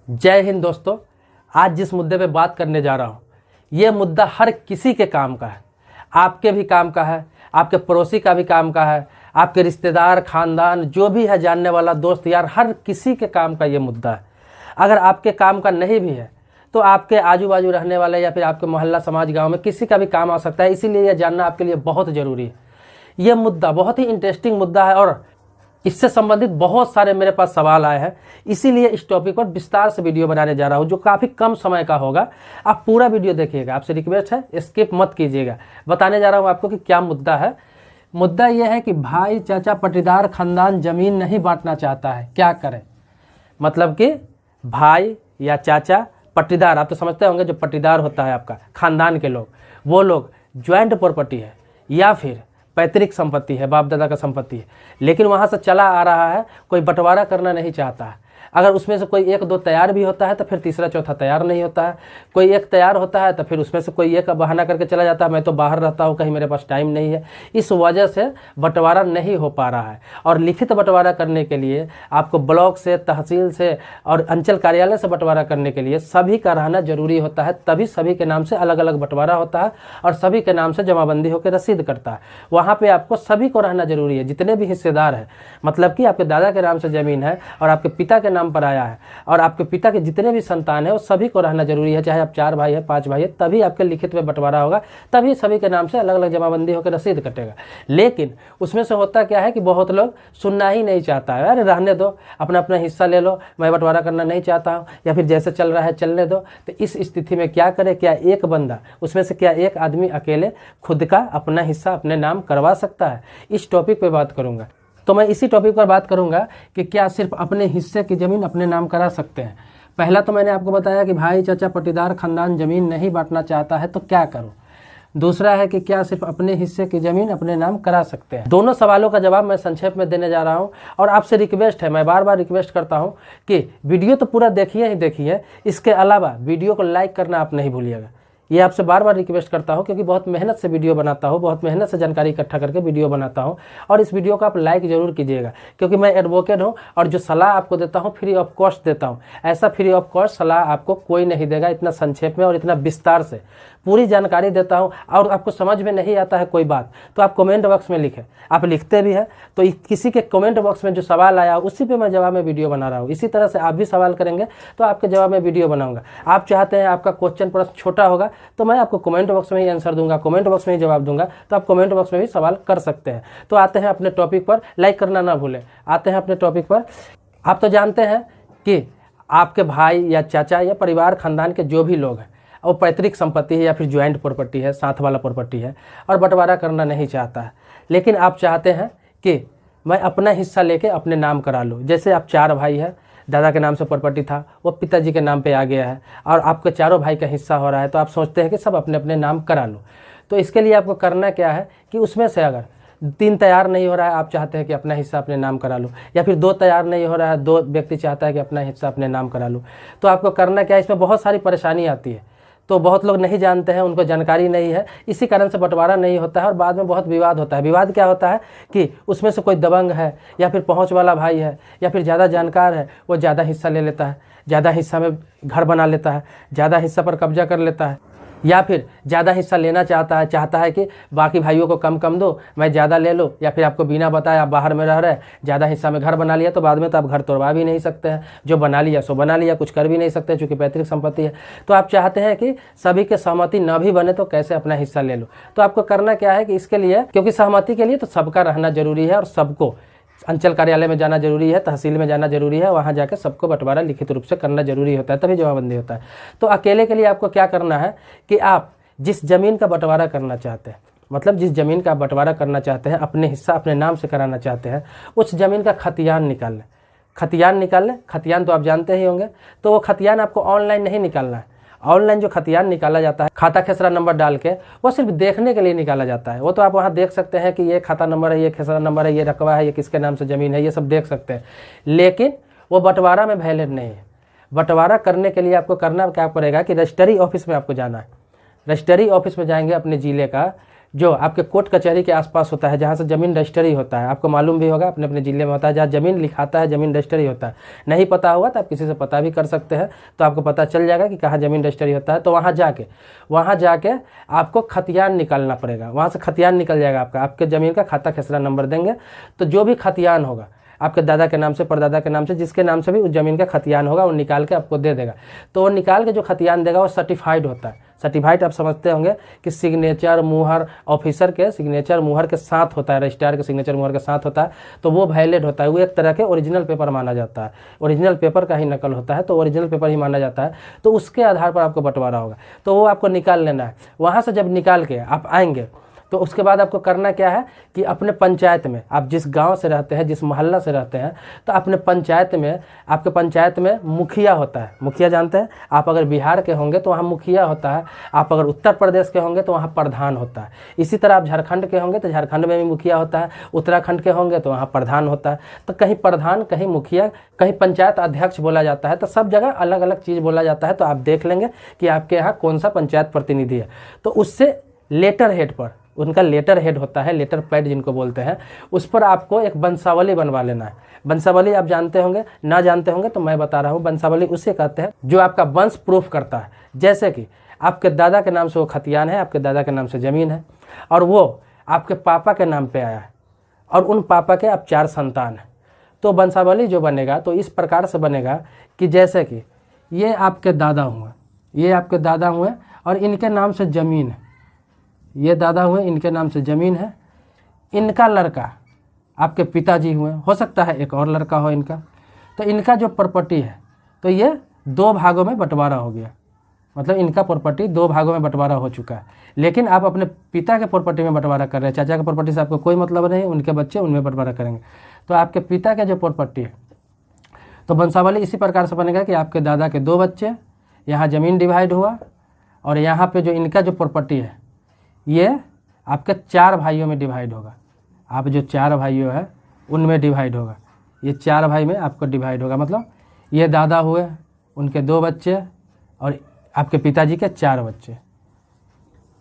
जय हिंद दोस्तों। आज जिस मुद्दे पे बात करने जा रहा हूँ ये मुद्दा हर किसी के काम का है। आपके भी काम का है, आपके पड़ोसी का भी काम का है, आपके रिश्तेदार, खानदान, जो भी है जानने वाला, दोस्त यार, हर किसी के काम का ये मुद्दा है। अगर आपके काम का नहीं भी है तो आपके आजू बाजू रहने वाले या फिर आपके मोहल्ला, समाज, गांव में किसी का भी काम आ सकता है। इसीलिए यह जानना आपके लिए बहुत ज़रूरी है। यह मुद्दा बहुत ही इंटरेस्टिंग मुद्दा है और इससे संबंधित बहुत सारे मेरे पास सवाल आए हैं। इसीलिए इस टॉपिक पर विस्तार से वीडियो बनाने जा रहा हूं जो काफ़ी कम समय का होगा। आप पूरा वीडियो देखिएगा, आपसे रिक्वेस्ट है, स्किप मत कीजिएगा। बताने जा रहा हूं आपको कि क्या मुद्दा है। मुद्दा यह है कि भाई, चाचा, पट्टीदार खानदान जमीन नहीं बांटना चाहता है, क्या करें। मतलब कि भाई या चाचा, पट्टीदार, आप तो समझते होंगे जो पट्टीदार होता है आपका खानदान के लोग, वो लोग ज्वाइंट प्रॉपर्टी है या फिर पैतृक संपत्ति है, बाप दादा का संपत्ति है, लेकिन वहाँ से चला आ रहा है, कोई बंटवारा करना नहीं चाहता है। अगर उसमें से कोई एक दो तैयार भी होता है तो फिर तीसरा चौथा तैयार नहीं होता है। कोई एक तैयार होता है तो फिर उसमें से कोई एक बहाना करके चला जाता है, मैं तो बाहर रहता हूँ, कहीं मेरे पास टाइम नहीं है। इस वजह से बंटवारा नहीं हो पा रहा है। और लिखित बंटवारा करने के लिए आपको ब्लॉक से, तहसील से और अंचल कार्यालय से बंटवारा करने के लिए सभी का रहना जरूरी होता है। तभी सभी के नाम से अलग अलग बंटवारा होता है और सभी के नाम से जमाबंदी होकर रसीद करता है। वहाँ पर आपको सभी को रहना जरूरी है, जितने भी हिस्सेदार हैं। मतलब कि आपके दादा के नाम से ज़मीन है और आपके पिता के नाम पर आया है और आपके पिता के जितने भी संतान है वो सभी को रहना जरूरी है। चाहे आप 4 भाई है, 5 भाई है, तभी आपके लिखित में बंटवारा होगा, तभी सभी के नाम से अलग अलग जमाबंदी होकर रसीद कटेगा। लेकिन उसमें से होता क्या है कि बहुत लोग सुनना ही नहीं चाहता है। अरे रहने दो, अपना अपना हिस्सा ले लो, मैं बंटवारा करना नहीं चाहता हूँ, या फिर जैसे चल रहा है चलने दो। तो इस स्थिति में क्या करे, क्या एक बंदा, उसमें से क्या एक आदमी अकेले खुद का अपना हिस्सा अपने नाम करवा सकता है? इस टॉपिक पे बात करूंगा। तो मैं इसी टॉपिक पर बात करूंगा कि क्या सिर्फ अपने हिस्से की ज़मीन अपने नाम करा सकते हैं। पहला तो मैंने आपको बताया कि भाई, चाचा, पट्टीदार खानदान ज़मीन नहीं बांटना चाहता है तो क्या करो। दूसरा है कि क्या सिर्फ अपने हिस्से की ज़मीन अपने नाम करा सकते हैं। दोनों सवालों का जवाब मैं संक्षेप में देने जा रहा हूं और आपसे रिक्वेस्ट है, मैं बार बार रिक्वेस्ट करता हूं कि वीडियो तो पूरा देखिए ही देखिए, इसके अलावा वीडियो को लाइक करना आप नहीं भूलिएगा। ये आपसे बार बार रिक्वेस्ट करता हूं क्योंकि बहुत मेहनत से वीडियो बनाता हूं, बहुत मेहनत से जानकारी इकट्ठा करके वीडियो बनाता हूं। और इस वीडियो को आप लाइक जरूर कीजिएगा क्योंकि मैं एडवोकेट हूं और जो सलाह आपको देता हूं फ्री ऑफ कॉस्ट देता हूं। ऐसा फ्री ऑफ कॉस्ट सलाह आपको कोई नहीं देगा। इतना संक्षेप में और इतना विस्तार से पूरी जानकारी देता हूं। और आपको समझ में नहीं आता है कोई बात तो आप कमेंट बॉक्स में लिखें। आप लिखते भी हैं तो किसी के कमेंट बॉक्स में जो सवाल आया उसी पे मैं जवाब में वीडियो बना रहा हूँ। इसी तरह से आप भी सवाल करेंगे तो आपके जवाब में वीडियो बनाऊंगा। आप चाहते हैं आपका क्वेश्चन प्रश्न छोटा होगा तो मैं आपको कमेंट बॉक्स में ही आंसर दूंगा, कमेंट बॉक्स में ही जवाब दूंगा, तो आप कमेंट बॉक्स में भी सवाल कर सकते हैं। तो आते हैं अपने टॉपिक पर, लाइक करना ना भूलें। आते हैं अपने टॉपिक पर। आप तो जानते हैं कि आपके भाई या चाचा या परिवार खानदान के जो भी लोग हैं वो पैतृक संपत्ति है या फिर ज्वाइंट प्रॉपर्टी है, साथ वाला प्रॉपर्टी है और बंटवारा करना नहीं चाहता है। लेकिन आप चाहते हैं कि मैं अपना हिस्सा लेके अपने नाम करा लूँ। जैसे आप 4 भाई हैं, दादा के नाम से प्रॉपर्टी था, वो पिताजी के नाम पे आ गया है और आपके चारों भाई का हिस्सा हो रहा है, तो आप सोचते हैं कि सब अपने अपने नाम करा लो। तो इसके लिए आपको करना क्या है कि उसमें से अगर 3 तैयार नहीं हो रहा है, आप चाहते हैं कि अपना हिस्सा अपने नाम करा लो, या फिर 2 तैयार नहीं हो रहा है, 2 व्यक्ति चाहता है कि अपना हिस्सा अपने नाम करा लो, तो आपको करना क्या है। इसमें बहुत सारी परेशानी आती है, तो बहुत लोग नहीं जानते हैं, उनको जानकारी नहीं है, इसी कारण से बंटवारा नहीं होता है और बाद में बहुत विवाद होता है। विवाद क्या होता है कि उसमें से कोई दबंग है या फिर पहुंच वाला भाई है या फिर ज़्यादा जानकार है, वो ज़्यादा हिस्सा ले लेता है, ज़्यादा हिस्सा में घर बना लेता है, ज़्यादा हिस्सा पर कब्जा कर लेता है, या फिर ज़्यादा हिस्सा लेना चाहता है कि बाकी भाइयों को कम कम दो, मैं ज़्यादा ले लो, या फिर आपको बिना बताए आप बाहर में रह रहे, ज़्यादा हिस्सा में घर बना लिया तो बाद में तो आप घर तोड़वा भी नहीं सकते हैं। जो बना लिया सो बना लिया, कुछ कर भी नहीं सकते चूँकि पैतृक संपत्ति है। तो आप चाहते हैं कि सभी के सहमति न भी बने तो कैसे अपना हिस्सा ले लो। तो आपको करना क्या है कि इसके लिए, क्योंकि सहमति के लिए तो सबका रहना जरूरी है और सबको अंचल कार्यालय में जाना जरूरी है, तहसील में जाना जरूरी है, वहाँ जाकर सबको बंटवारा लिखित रूप से करना जरूरी होता है, तभी जमाबंदी होता है। तो अकेले के लिए आपको क्या करना है कि आप जिस ज़मीन का बंटवारा करना चाहते हैं, मतलब जिस ज़मीन का बंटवारा करना चाहते हैं, अपने हिस्सा अपने नाम से कराना चाहते हैं, उस ज़मीन का खतियान निकाल लें। खतियान निकाल लें। खतियान तो आप जानते ही होंगे। तो वो खतियान आपको ऑनलाइन नहीं निकालना है। ऑनलाइन जो खतियान निकाला जाता है खाता खेसरा नंबर डाल के, वो सिर्फ देखने के लिए निकाला जाता है। वो तो आप वहाँ देख सकते हैं कि ये खाता नंबर है, ये खेसरा नंबर है, ये रकबा है, ये किसके नाम से ज़मीन है, ये सब देख सकते हैं। लेकिन वो बंटवारा में वैलिड नहीं है। बंटवारा करने के लिए आपको करना क्या पड़ेगा कि रजिस्ट्री ऑफिस में आपको जाना है। रजिस्ट्री ऑफिस में जाएंगे अपने ज़िले का, जो आपके कोर्ट कचहरी के आसपास होता है, जहाँ से ज़मीन रजिस्ट्री होता है, आपको मालूम भी होगा अपने अपने ज़िले में होता है, जहाँ ज़मीन लिखाता है ज़मीन रजिस्ट्री होता है। नहीं पता हुआ तो आप किसी से पता भी कर सकते हैं, तो आपको पता चल जाएगा कि कहाँ ज़मीन रजिस्ट्री होता है। तो वहाँ जाके आपको खतियान निकालना पड़ेगा, वहाँ से खतियान निकल जाएगा आपका, आपके ज़मीन का खाता खेसरा नंबर देंगे, तो जो भी खतियान होगा आपके दादा के नाम से, परदादा के नाम से, जिसके नाम से भी उस ज़मीन का खतियान होगा, वो निकाल के आपको दे देगा। तो वो निकाल के जो खतियान देगा वो सर्टिफाइड होता है। सर्टिफाइड आप समझते होंगे कि सिग्नेचर मुहर ऑफिसर के सिग्नेचर मुहर के साथ होता है, रजिस्ट्रार के सिग्नेचर मुहर के साथ होता है, तो वो वैलिड होता है। वो एक तरह के ओरिजिनल पेपर माना जाता है, ओरिजिनल पेपर का ही नकल होता है, तो ओरिजिनल पेपर ही माना जाता है। तो उसके आधार पर आपको बंटवारा होगा, तो वो आपको निकाल लेना है। वहाँ से जब निकाल के आप आएंगे तो उसके बाद आपको करना क्या है कि अपने पंचायत में, आप जिस गांव से रहते हैं, जिस मोहल्ला से रहते हैं, तो अपने पंचायत में, आपके पंचायत में मुखिया होता है। मुखिया जानते हैं आप? अगर बिहार के होंगे तो वहाँ मुखिया होता है, आप अगर उत्तर प्रदेश के होंगे तो वहाँ प्रधान होता है। इसी तरह आप झारखंड के होंगे तो झारखंड में भी मुखिया होता है, उत्तराखंड के होंगे तो वहाँ प्रधान होता है। तो कहीं प्रधान, कहीं मुखिया, कहीं पंचायत अध्यक्ष बोला जाता है, तो सब जगह अलग अलग चीज़ बोला जाता है। तो आप देख लेंगे कि आपके यहाँ कौन सा पंचायत प्रतिनिधि है। तो उससे लेटर हेड पर, उनका लेटर हेड होता है, लेटर पैड जिनको बोलते हैं, उस पर आपको एक वंशावली बनवा लेना है। वंशावली आप जानते होंगे, ना जानते होंगे तो मैं बता रहा हूँ। वंशावली उसे कहते हैं जो आपका वंश प्रूफ करता है। जैसे कि आपके दादा के नाम से वो खतियान है, आपके दादा के नाम से ज़मीन है, और वो आपके पापा के नाम पे आया है, और उन पापा के आप 4 संतान हैं। तो वंशावली जो बनेगा तो इस प्रकार से बनेगा कि जैसे कि ये आपके दादा हुए, ये आपके दादा हुए, और इनके नाम से ज़मीन है, ये दादा हुए, इनके नाम से ज़मीन है, इनका लड़का आपके पिताजी हुए, हो सकता है एक और लड़का हो इनका। तो इनका जो प्रॉपर्टी है तो ये 2 भागों में बंटवारा हो गया, मतलब इनका प्रॉपर्टी 2 भागों में बंटवारा हो चुका है। लेकिन आप अपने पिता के प्रॉपर्टी में बंटवारा कर रहे हैं, चाचा के प्रॉपर्टी से आपको कोई मतलब नहीं, उनके बच्चे उनमें बंटवारा करेंगे। तो आपके पिता के जो प्रॉपर्टी है तो वंशावली इसी प्रकार से बनेगा कि आपके दादा के 2 बच्चे, यहाँ ज़मीन डिवाइड हुआ, और यहाँ पे जो इनका जो प्रॉपर्टी है ये आपके 4 भाइयों में डिवाइड होगा। आप जो 4 भाइयों हैं उनमें डिवाइड होगा, ये 4 भाई में आपको डिवाइड होगा। मतलब ये दादा हुए, उनके 2 बच्चे, और आपके पिताजी के 4 बच्चे।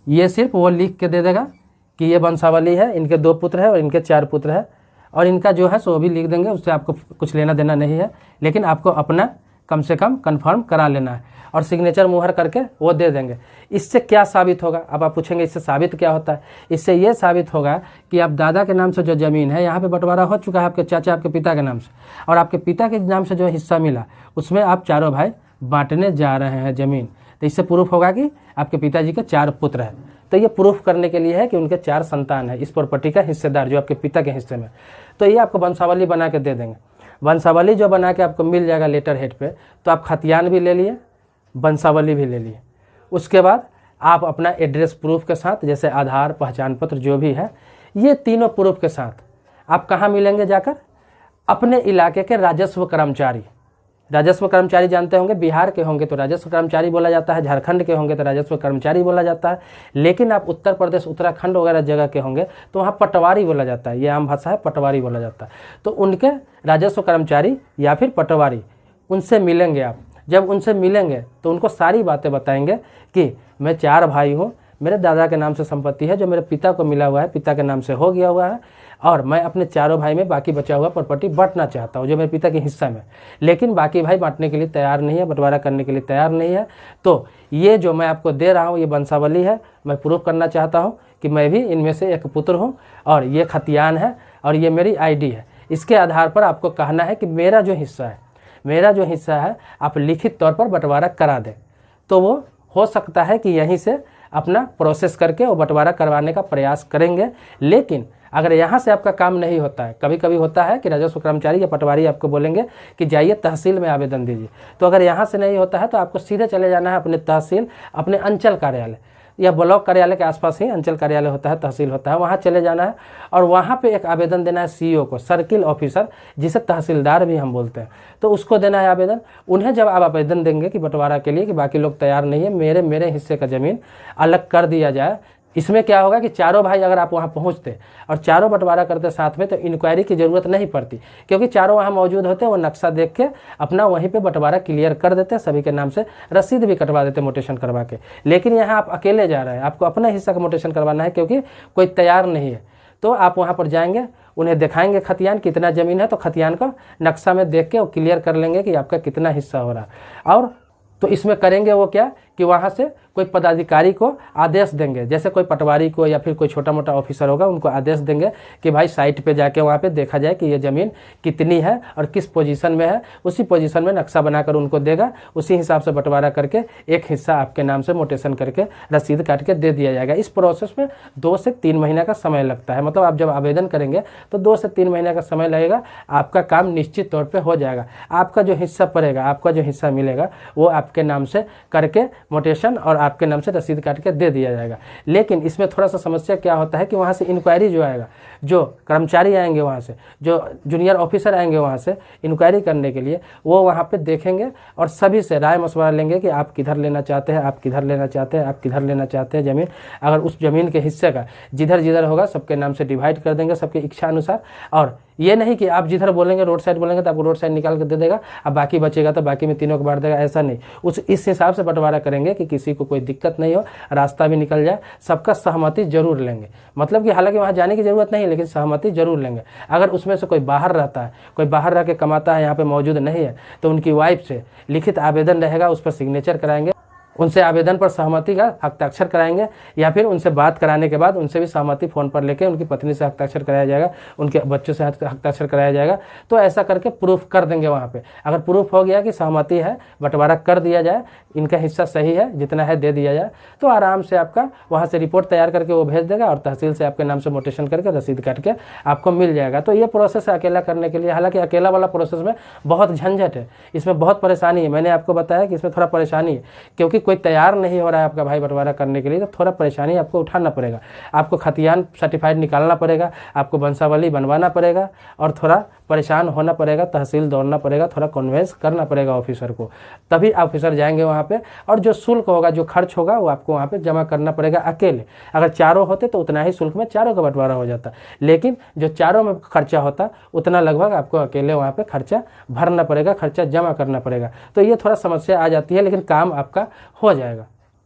ये सिर्फ वो लिख के दे देगा कि ये वंशावली है, इनके 2 पुत्र है और इनके 4 पुत्र है, और इनका जो है सो भी लिख देंगे, उससे आपको कुछ लेना देना नहीं है। लेकिन आपको अपना कम से कम कंफर्म करा लेना है, और सिग्नेचर मुहर करके वो दे देंगे। इससे क्या साबित होगा? अब आप पूछेंगे इससे साबित क्या होता है? इससे ये साबित होगा कि आप दादा के नाम से जो ज़मीन है यहाँ पे बंटवारा हो चुका है आपके चाचा, आपके पिता के नाम से, और आपके पिता के नाम से जो हिस्सा मिला उसमें आप 4 भाई बांटने जा रहे हैं ज़मीन। तो इससे प्रूफ होगा कि आपके पिताजी के 4 पुत्र हैं। तो ये प्रूफ करने के लिए है कि उनके 4 संतान है इस प्रॉपर्टी का हिस्सेदार, जो आपके पिता के हिस्से में। तो ये आपको वंशावली बना के दे देंगे। वंशावली जो बना के आपको मिल जाएगा लेटर हेड पे, तो आप खतियान भी ले लिए, वंशावली भी ले लिए। उसके बाद आप अपना एड्रेस प्रूफ के साथ, जैसे आधार, पहचान पत्र जो भी है, ये तीनों प्रूफ के साथ आप कहाँ मिलेंगे जाकर? अपने इलाके के राजस्व कर्मचारी। राजस्व कर्मचारी जानते होंगे, बिहार के होंगे तो राजस्व कर्मचारी बोला जाता है, झारखंड के होंगे तो राजस्व कर्मचारी बोला जाता है। लेकिन आप उत्तर प्रदेश, उत्तराखंड वगैरह जगह के होंगे तो वहाँ पटवारी बोला जाता है। ये आम भाषा है, पटवारी बोला जाता है। तो उनके राजस्व कर्मचारी या फिर पटवारी, उनसे मिलेंगे आप। जब उनसे मिलेंगे तो उनको सारी बातें बताएंगे कि मैं 4 भाई हूँ, मेरे दादा के नाम से संपत्ति है जो मेरे पिता को मिला हुआ है, पिता के नाम से हो गया हुआ है, और मैं अपने 4 भाई में बाकी बचा हुआ प्रॉपर्टी बांटना चाहता हूँ जो मेरे पिता के हिस्सा में। लेकिन बाकी भाई बांटने के लिए तैयार नहीं है, बंटवारा करने के लिए तैयार नहीं है। तो ये जो मैं आपको दे रहा हूँ ये वंशावली है, मैं प्रूफ करना चाहता हूँ कि मैं भी इनमें से एक पुत्र हूँ, और ये खतियान है, और ये मेरी ID है। इसके आधार पर आपको कहना है कि मेरा जो हिस्सा है आप लिखित तौर पर बंटवारा करा दें। तो वो हो सकता है कि यहीं से अपना प्रोसेस करके वो बंटवारा करवाने का प्रयास करेंगे। लेकिन अगर यहाँ से आपका काम नहीं होता है, कभी कभी होता है कि राजस्व कर्मचारी या पटवारी आपको बोलेंगे कि जाइए तहसील में आवेदन दीजिए। तो अगर यहाँ से नहीं होता है तो आपको सीधे चले जाना है अपने तहसील, अपने अंचल कार्यालय या ब्लॉक कार्यालय के आसपास ही अंचल कार्यालय होता है, तहसील होता है, वहाँ चले जाना है और वहाँ पे एक आवेदन देना है CO को, सर्किल ऑफिसर, जिसे तहसीलदार भी हम बोलते हैं। तो उसको देना है आवेदन। उन्हें जब आप आवेदन देंगे कि बंटवारा के लिए कि बाकी लोग तैयार नहीं है, मेरे हिस्से का ज़मीन अलग कर दिया जाए, इसमें क्या होगा कि चारों भाई अगर आप वहाँ पहुँचते और चारों बंटवारा करते साथ में तो इंक्वायरी की ज़रूरत नहीं पड़ती, क्योंकि चारों वहाँ मौजूद होते, वो नक्शा देख के अपना वहीं पे बंटवारा क्लियर कर देते, सभी के नाम से रसीद भी कटवा देते म्यूटेशन करवा के। लेकिन यहाँ आप अकेले जा रहे हैं, आपको अपना हिस्सा का म्यूटेशन करवाना है, क्योंकि कोई तैयार नहीं है। तो आप वहाँ पर जाएंगे, उन्हें दिखाएंगे खतियान कितना ज़मीन है, तो खतियान का नक्शा में देख के वो क्लियर कर लेंगे कि आपका कितना हिस्सा हो रहा है। और तो इसमें करेंगे वो क्या कि वहाँ से कोई पदाधिकारी को आदेश देंगे, जैसे कोई पटवारी को या फिर कोई छोटा मोटा ऑफिसर होगा, उनको आदेश देंगे कि भाई साइट पे जाके वहाँ पे देखा जाए कि ये ज़मीन कितनी है और किस पोजीशन में है। उसी पोजीशन में नक्शा बनाकर उनको देगा, उसी हिसाब से बंटवारा करके एक हिस्सा आपके नाम से म्यूटेशन करके रसीद काट के दे दिया जाएगा। इस प्रोसेस में 2 से 3 महीने का समय लगता है। मतलब आप जब आवेदन करेंगे तो 2 से 3 महीने का समय लगेगा, आपका काम निश्चित तौर पर हो जाएगा। आपका जो हिस्सा पड़ेगा, आपका जो हिस्सा मिलेगा, वो आपके नाम से करके म्यूटेशन और आपके नाम से रसीद काट के दे दिया जाएगा। लेकिन इसमें थोड़ा सा समस्या क्या होता है कि वहाँ से इंक्वायरी जो आएगा, जो कर्मचारी आएंगे वहाँ से, जो जूनियर ऑफिसर आएंगे वहाँ से इंक्वायरी करने के लिए, वो वहाँ पे देखेंगे और सभी से राय मशवरा लेंगे कि आप किधर लेना चाहते हैं, आप किधर लेना चाहते हैं, आप किधर लेना चाहते हैं ज़मीन। अगर उस ज़मीन के हिस्से का जिधर जिधर होगा सबके नाम से डिवाइड कर देंगे, सबकी इच्छा अनुसार। और ये नहीं कि आप जिधर बोलेंगे रोड साइड बोलेंगे तो आपको रोड साइड निकाल कर दे देगा, अब बाकी बचेगा तो बाकी में तीनों को बांट देगा, ऐसा नहीं। इस हिसाब से बंटवारा करेंगे कि किसी को कोई दिक्कत नहीं हो, रास्ता भी निकल जाए। सबका सहमति जरूर लेंगे, मतलब कि हालांकि वहाँ जाने की जरूरत नहीं है, लेकिन सहमति जरूर लेंगे। अगर उसमें से कोई बाहर रहता है, कोई बाहर रह के कमाता है, यहाँ पे मौजूद नहीं है, तो उनकी वाइफ से लिखित आवेदन रहेगा, उस पर सिग्नेचर कराएंगे, उनसे आवेदन पर सहमति का हस्ताक्षर कराएंगे, या फिर उनसे बात कराने के बाद उनसे भी सहमति फ़ोन पर लेके उनकी पत्नी से हस्ताक्षर कराया जाएगा, उनके बच्चों से हस्ताक्षर कराया जाएगा। तो ऐसा करके प्रूफ कर देंगे वहाँ पे। अगर प्रूफ हो गया कि सहमति है, बंटवारा कर दिया जाए, इनका हिस्सा सही है, जितना है दे दिया जाए, तो आराम से आपका वहाँ से रिपोर्ट तैयार करके वो भेज देगा और तहसील से आपके नाम से म्यूटेशन करके रसीद काट के आपको मिल जाएगा। तो ये प्रोसेस है अकेला करने के लिए। हालांकि अकेला वाला प्रोसेस में बहुत झंझट है, इसमें बहुत परेशानी है। मैंने आपको बताया कि इसमें थोड़ा परेशानी है, क्योंकि कोई तैयार नहीं हो रहा है आपका भाई बंटवारा करने के लिए, तो थोड़ा परेशानी आपको उठाना पड़ेगा। आपको खतियान सर्टिफाइड निकालना पड़ेगा, आपको वंशावली बनवाना पड़ेगा और थोड़ा परेशान होना पड़ेगा, तहसील दौड़ना पड़ेगा, थोड़ा कन्वेंस करना पड़ेगा ऑफिसर को, तभी ऑफिसर जाएंगे वहाँ पे। और जो शुल्क होगा, जो खर्च होगा, वो आपको वहाँ पे जमा करना पड़ेगा अकेले। अगर चारों होते तो उतना ही शुल्क में चारों का बंटवारा हो जाता, लेकिन जो चारों में खर्चा होता उतना लगभग आपको अकेले वहाँ पे खर्चा भरना पड़ेगा, खर्चा जमा करना पड़ेगा। तो ये थोड़ा समस्या आ जाती है, लेकिन काम आपका हो जाएगा।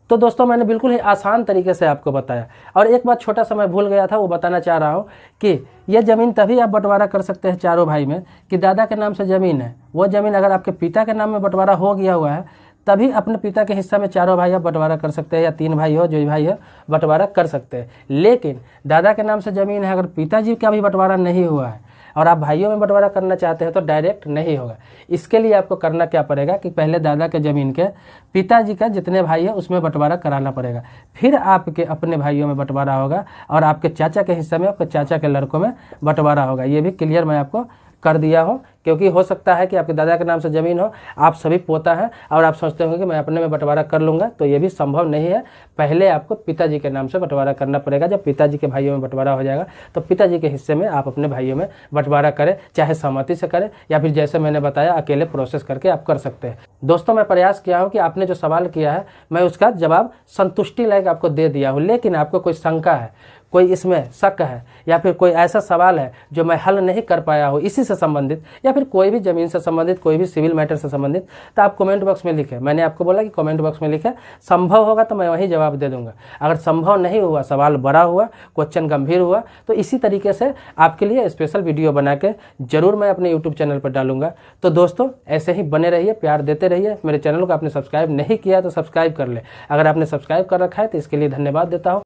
तो दोस्तों मैंने बिल्कुल ही आसान तरीके से आपको बताया। और एक बात छोटा सा मैं भूल गया था, वो बताना चाह रहा हूँ कि ये ज़मीन तभी आप बंटवारा कर सकते हैं चारों भाई में कि दादा के नाम से ज़मीन है। वो ज़मीन अगर आपके पिता के नाम में बंटवारा हो गया हुआ है, तभी अपने पिता के हिस्सा में चारों भाई आप बंटवारा कर सकते हैं, या 3 भाई हो, जो भाई है बंटवारा कर सकते हैं। लेकिन दादा के नाम से ज़मीन है, अगर पिताजी का भी बंटवारा नहीं हुआ है और आप भाइयों में बंटवारा करना चाहते हैं तो डायरेक्ट नहीं होगा। इसके लिए आपको करना क्या पड़ेगा कि पहले दादा के ज़मीन के पिताजी का जितने भाई है उसमें बंटवारा कराना पड़ेगा, फिर आपके अपने भाइयों में बंटवारा होगा और आपके चाचा के हिस्से में, आपके चाचा के लड़कों में बंटवारा होगा। ये भी क्लियर मैं आपको कर दिया हो, क्योंकि हो सकता है कि आपके दादा के नाम से ज़मीन हो, आप सभी पोता हैं और आप सोचते होंगे कि मैं अपने में बंटवारा कर लूँगा, तो ये भी संभव नहीं है। पहले आपको पिताजी के नाम से बंटवारा करना पड़ेगा। जब पिताजी के भाइयों में बंटवारा हो जाएगा तो पिताजी के हिस्से में आप अपने भाइयों में बंटवारा करें, चाहे सहमति से करें या फिर जैसे मैंने बताया अकेले प्रोसेस करके आप कर सकते हैं। दोस्तों मैं प्रयास किया हूँ कि आपने जो सवाल किया है मैं उसका जवाब संतुष्टि लायक आपको दे दिया हूँ। लेकिन आपको कोई शंका है, कोई इसमें शक है, या फिर कोई ऐसा सवाल है जो मैं हल नहीं कर पाया हूँ इसी से संबंधित, या फिर कोई भी ज़मीन से संबंधित, कोई भी सिविल मैटर से संबंधित, तो आप कमेंट बॉक्स में लिखें। मैंने आपको बोला कि कमेंट बॉक्स में लिखें, संभव होगा तो मैं वहीं जवाब दे दूंगा। अगर संभव नहीं हुआ, सवाल बड़ा हुआ, क्वेश्चन गंभीर हुआ, तो इसी तरीके से आपके लिए स्पेशल वीडियो बना के जरूर मैं अपने यूट्यूब चैनल पर डालूंगा। तो दोस्तों ऐसे ही बने रहिए, प्यार देते रहिए। मेरे चैनल को आपने सब्सक्राइब नहीं किया तो सब्सक्राइब कर ले। अगर आपने सब्सक्राइब कर रखा है तो इसके लिए धन्यवाद देता हूँ।